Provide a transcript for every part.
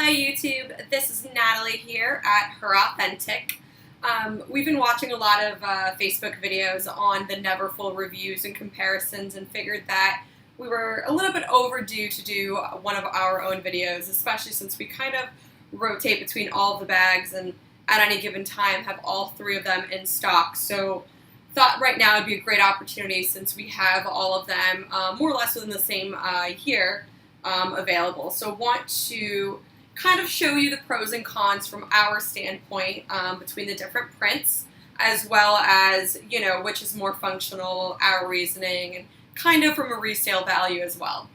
Hi YouTube, this is Natalie here at Her Authentic. We've been watching a lot of Facebook videos on the Neverfull reviews and comparisons and figured that we were a little bit overdue to do one of our own videos, especially since we kind of rotate between all of the bags and at any given time have all three of them in stock. So thought right now would be a great opportunity since we have all of them more or less within the same year available. So want to kind of show you the pros and cons from our standpoint between the different prints, as well as, you know, which is more functional, our reasoning, and kind of from a resale value as well.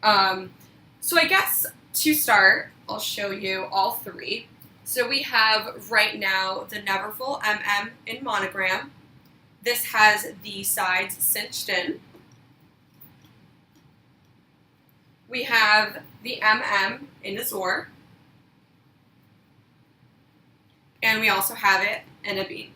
So I guess to start, I'll show you all three. So we have right now the Neverfull MM in Monogram. This has the sides cinched in. We have the MM in Azur. And we also have it in Ebene.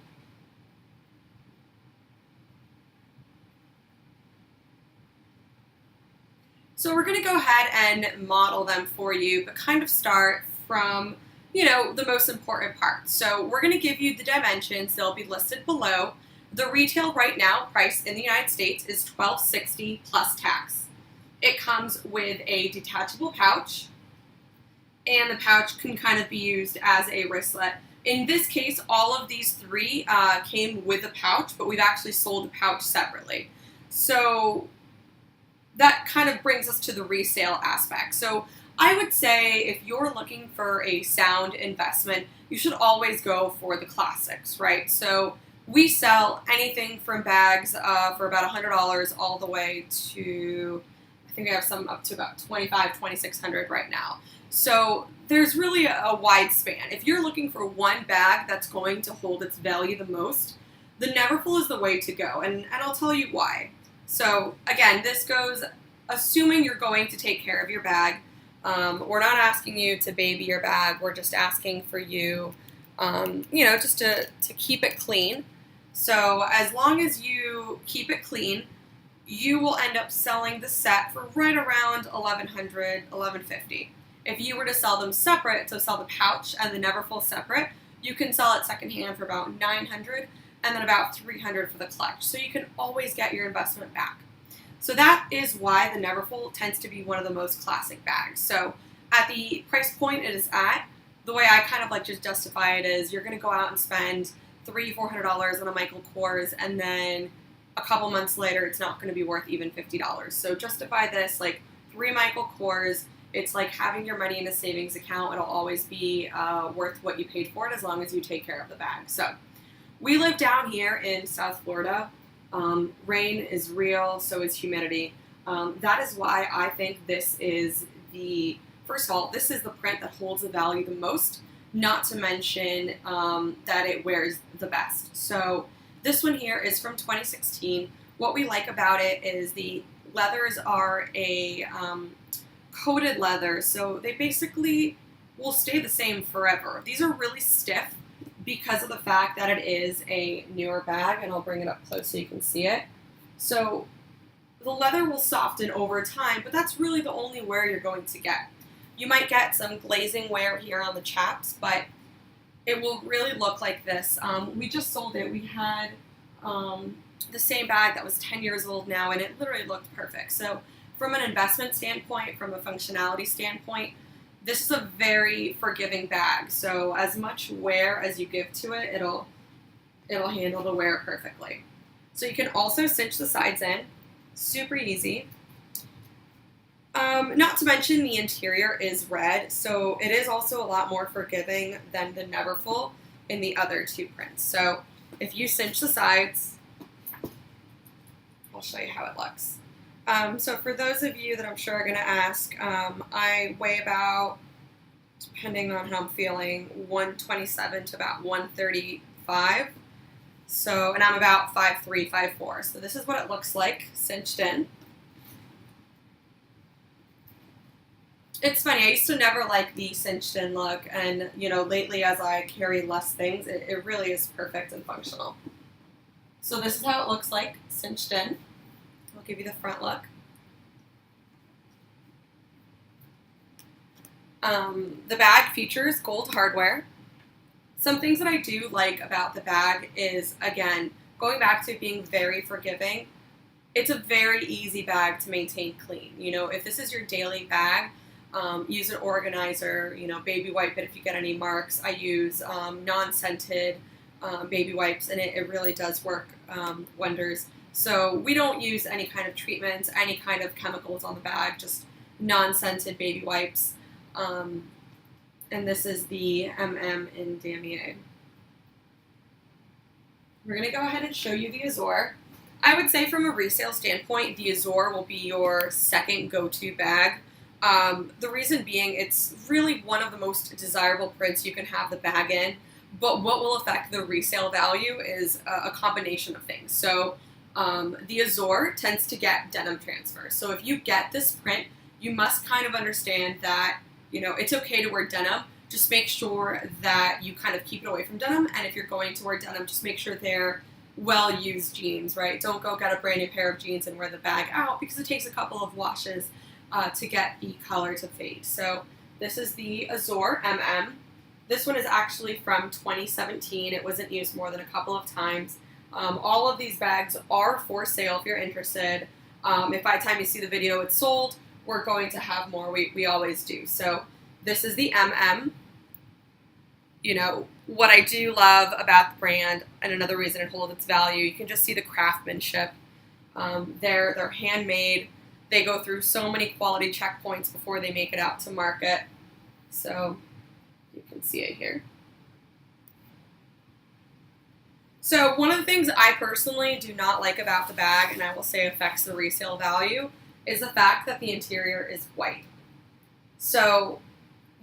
So we're going to go ahead and model them for you, but kind of start from, you know, the most important part. So we're going to give you the dimensions. They'll be listed below. The retail right now price in the United States is $12.60 plus tax. It comes with a detachable pouch, and the pouch can kind of be used as a wristlet. In this case, all of these three came with a pouch, but we've actually sold the pouch separately. So that kind of brings us to the resale aspect. So I would say if you're looking for a sound investment, you should always go for the classics, right? So we sell anything from bags for about $100 all the way to, I think I have some up to about $2,500, $2,600 right now. So there's really a wide span. If you're looking for one bag that's going to hold its value the most, the Neverfull is the way to go, and I'll tell you why. So again, this goes assuming you're going to take care of your bag. We're not asking you to baby your bag. We're just asking for you, you know, just to keep it clean. So as long as you keep it clean, you will end up selling the set for right around $1,100, $1,150. If you were to sell them separate, so sell the pouch and the Neverfull separate, you can sell it secondhand for about $900 and then about $300 for the clutch. So you can always get your investment back. So that is why the Neverfull tends to be one of the most classic bags. So at the price point it is at, the way I kind of like just justify it is you're going to go out and spend $300, $400 on a Michael Kors, and then a couple months later it's not going to be worth even $50. So justify this like 3 Michael Kors. It's like having your money in a savings account. It'll always be worth what you paid for it as long as you take care of the bag. So we live down here in South Florida. Rain is real, so is humidity. That is why I think this is the, first of all, this is the print that holds the value the most, not to mention that it wears the best. So this one here is from 2016. What we like about it is the leathers are a coated leather, so they basically will stay the same forever. These are really stiff because of the fact that it is a newer bag, and I'll bring it up close so you can see it. So the leather will soften over time, but that's really the only wear you're going to get. You might get some glazing wear here on the chaps, but it will really look like this. We just sold it. We had the same bag that was 10 years old now, and it literally looked perfect. So from an investment standpoint, from a functionality standpoint, this is a very forgiving bag. So as much wear as you give to it, it'll handle the wear perfectly. So you can also cinch the sides in, super easy. Not to mention the interior is red, so it is also a lot more forgiving than the Neverfull in the other two prints. So if you cinch the sides, I'll show you how it looks. So for those of you that I'm sure are going to ask, I weigh about, depending on how I'm feeling, 127 to about 135. So, and I'm about 5'3", 5'4". So this is what it looks like cinched in. It's funny, I used to never like the cinched in look, and you know, lately as I carry less things, it really is perfect and functional. So this is how it looks like cinched in. I'll give you the front look. The bag features gold hardware. Some things that I do like about the bag is, again, going back to it being very forgiving. It's a very easy bag to maintain clean. You know, if this is your daily bag, use an organizer, you know, baby wipe it if you get any marks. I use non-scented baby wipes, and it really does work wonders. So we don't use any kind of treatments, any kind of chemicals on the bag, just non-scented baby wipes. And this is the MM in Damier. We're going to go ahead and show you the Azur. I would say from a resale standpoint, the Azur will be your second go-to bag. The reason being, it's really one of the most desirable prints you can have the bag in, but what will affect the resale value is a combination of things. So the Azur tends to get denim transfer. So if you get this print, you must kind of understand that, you know, it's okay to wear denim. Just make sure that you kind of keep it away from denim, and if you're going to wear denim, just make sure they're well-used jeans, right? Don't go get a brand new pair of jeans and wear the bag out, because it takes a couple of washes to get the color to fade. So this is the Azur MM. This one is actually from 2017. It wasn't used more than a couple of times. All of these bags are for sale if you're interested. If by the time you see the video it's sold, we're going to have more. We always do. So this is the MM. You know, what I do love about the brand, and another reason it holds its value, you can just see the craftsmanship. They're handmade. They go through so many quality checkpoints before they make it out to market. So you can see it here. So one of the things I personally do not like about the bag, and I will say affects the resale value, is the fact that the interior is white. So,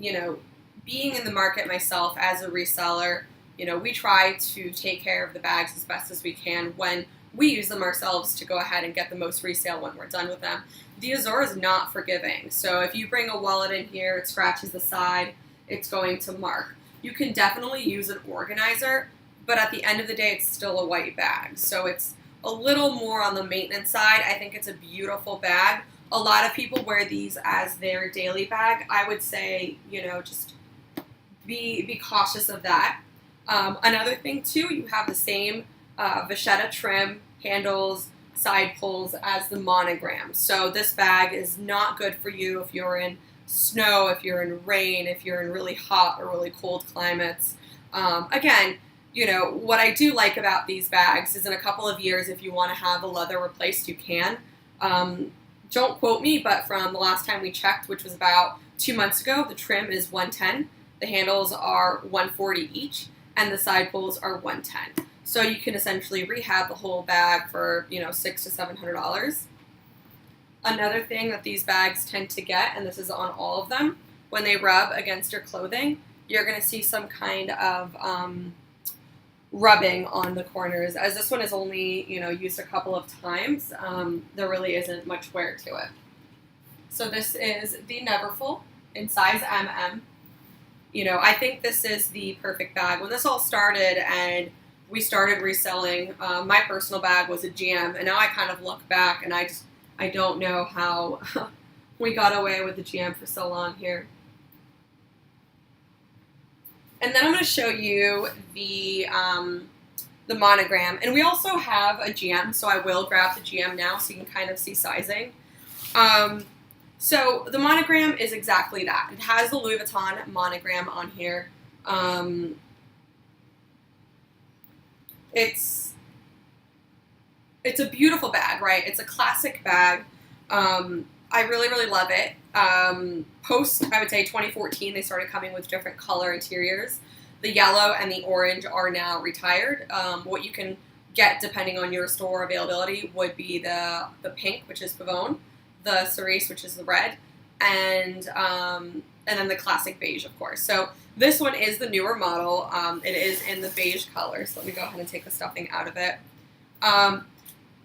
you know, being in the market myself as a reseller, you know, we try to take care of the bags as best as we can when we use them ourselves to go ahead and get the most resale when we're done with them. The Azur is not forgiving. So if you bring a wallet in here, it scratches the side, it's going to mark. You can definitely use an organizer, but at the end of the day, it's still a white bag. So it's a little more on the maintenance side. I think it's a beautiful bag. A lot of people wear these as their daily bag. I would say, you know, just be cautious of that. Another thing too, you have the same vachetta trim, handles, side pulls as the Monogram. So this bag is not good for you if you're in snow, if you're in rain, if you're in really hot or really cold climates. Again, you know, what I do like about these bags is in a couple of years, if you want to have the leather replaced, you can. Don't quote me, but from the last time we checked, which was about 2 months ago, the trim is 110. The handles are 140 each, and the side pulls are 110. So you can essentially rehab the whole bag for, you know, $600 to $700. Another thing that these bags tend to get, and this is on all of them, when they rub against your clothing, you're going to see some kind of rubbing on the corners. As this one is only, you know, used a couple of times, there really isn't much wear to it. So this is the Neverfull in size MM. You know, I think this is the perfect bag. When this all started and we started reselling, my personal bag was a GM, and now I kind of look back and I don't know how we got away with the GM for so long here. And then I'm going to show you the Monogram. And we also have a GM, so I will grab the GM now so you can kind of see sizing. So the Monogram is exactly that. It has the Louis Vuitton monogram on here. It's a beautiful bag, right? It's a classic bag. I really, really love it. Post, I would say 2014, they started coming with different color interiors. The yellow and the orange are now retired. What you can get, depending on your store availability, would be the pink, which is Pavone, the cerise, which is the red, and then the classic beige, of course. So this one is the newer model. It is in the beige color. So let me go ahead and take the stuffing out of it.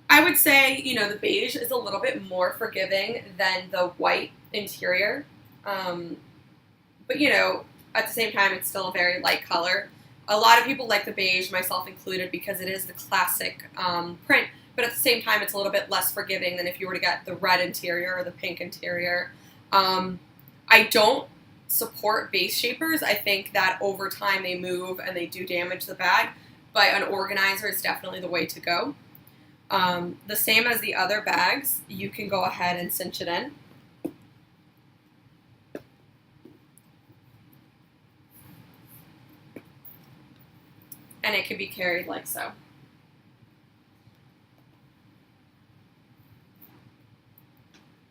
I would say, you know, the beige is a little bit more forgiving than the white interior. But, you know, at the same time, it's still a very light color. A lot of people like the beige, myself included, because it is the classic print. But at the same time, it's a little bit less forgiving than if you were to get the red interior or the pink interior. I don't support base shapers, I think that over time they move and they do damage the bag, but an organizer is definitely the way to go. The same as the other bags, you can go ahead and cinch it in. And it can be carried like so.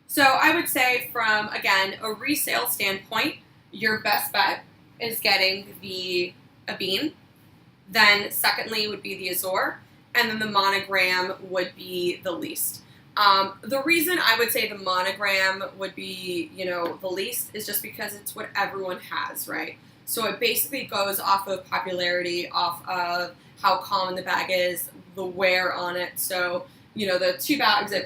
So I would say from, again, a resale standpoint, your best bet is getting the Ebene. Then secondly would be the Azur. And then the Monogram would be the least. The reason I would say the Monogram would be, the least is just because it's what everyone has, right? So it basically goes off of popularity, off of how common the bag is, the wear on it. So, the two bags I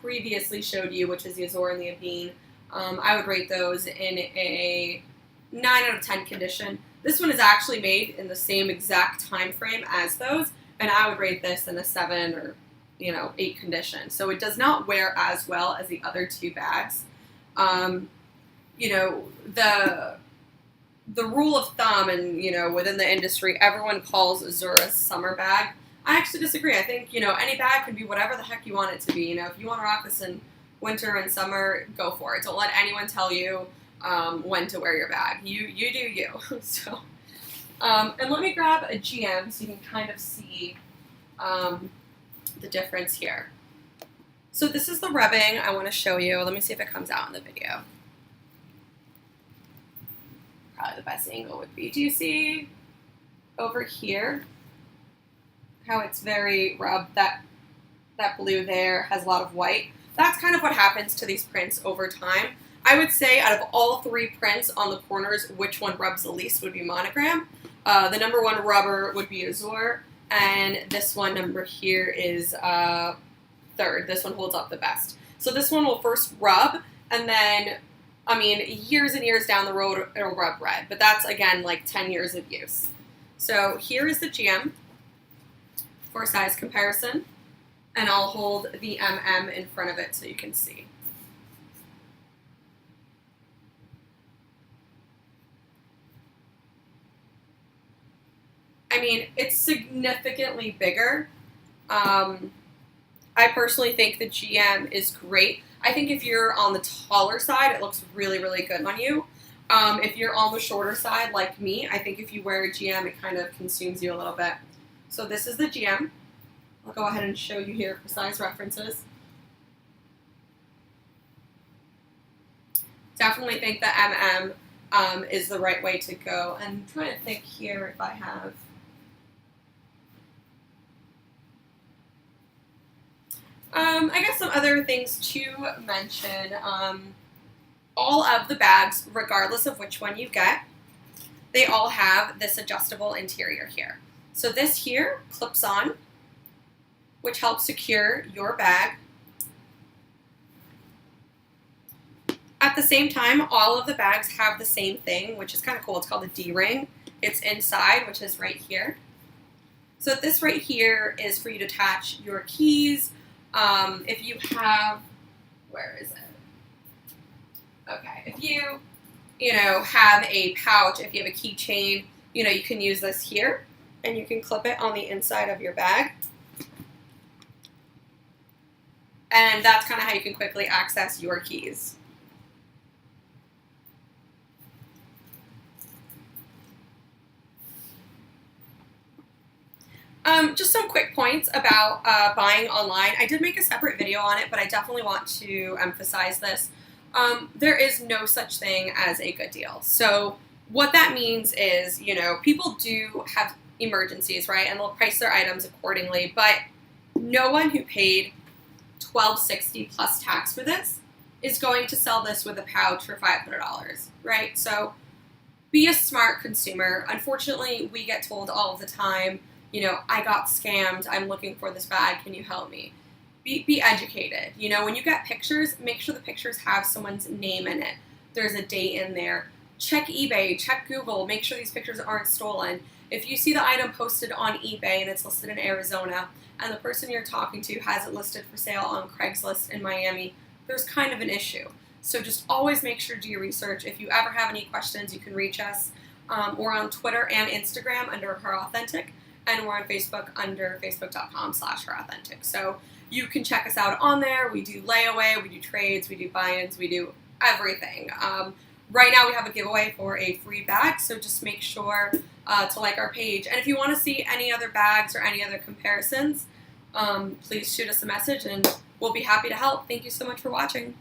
previously showed you, which is the Azur and the Ebene, I would rate those in a 9 out of 10 condition. This one is actually made in the same exact time frame as those, and I would rate this in a 7 or 8 condition. So it does not wear as well as the other two bags. The rule of thumb and, within the industry, everyone calls Azur a summer bag. I actually disagree. I think, any bag can be whatever the heck you want it to be. If you want to rock this in winter and summer, go for it. Don't let anyone tell you when to wear your bag. You do you. So, and let me grab a GM so you can kind of see the difference here. So this is the rubbing I want to show you. Let me see if it comes out in the video. Probably the best angle would be, do you see over here how it's very rubbed? That blue there has a lot of white. That's kind of what happens to these prints over time. I would say out of all three prints on the corners, which one rubs the least would be Monogram. The number one rubber would be Azur, and this one number here is third. This one holds up the best. So this one will first rub, and then, years and years down the road, it'll rub red. But that's, again, like 10 years of use. So here is the GM for size comparison, and I'll hold the MM in front of it so you can see. It's significantly bigger. I personally think the GM is great. I think if you're on the taller side, it looks really, really good on you. If you're on the shorter side, like me, I think if you wear a GM, it kind of consumes you a little bit. So this is the GM. I'll go ahead and show you here for size references. Definitely think the MM is the right way to go. And I'm trying to think here if I have... I guess some other things to mention. All of the bags, regardless of which one you get, they all have this adjustable interior here. So this here clips on, which helps secure your bag. At the same time, all of the bags have the same thing, which is kind of cool. It's called a D-ring. It's inside, which is right here. So this right here is for you to attach your keys. If you have, where is it? Okay, if you, have a pouch, if you have a keychain, you can use this here, and you can clip it on the inside of your bag. And that's kind of how you can quickly access your keys. Just some quick points about buying online. I did make a separate video on it, but I definitely want to emphasize this. There is no such thing as a good deal. So what that means is, people do have emergencies, right? And they'll price their items accordingly, but no one who paid $12.60 plus tax for this is going to sell this with a pouch for $500, right? So be a smart consumer. Unfortunately, we get told all of the time, I got scammed, I'm looking for this bag, can you help me? Be educated. When you get pictures, make sure the pictures have someone's name in it. There's a date in there. Check eBay, check Google, make sure these pictures aren't stolen. If you see the item posted on eBay and it's listed in Arizona, and the person you're talking to has it listed for sale on Craigslist in Miami, there's kind of an issue. So just always make sure to do your research. If you ever have any questions, you can reach us. We're on Twitter and Instagram under Her Authentic, and we're on Facebook under facebook.com/herauthentic. So you can check us out on there. We do layaway, we do trades, we do buy-ins, we do everything. Right now we have a giveaway for a free bag, so just make sure to like our page. And if you want to see any other bags or any other comparisons, please shoot us a message and we'll be happy to help. Thank you so much for watching.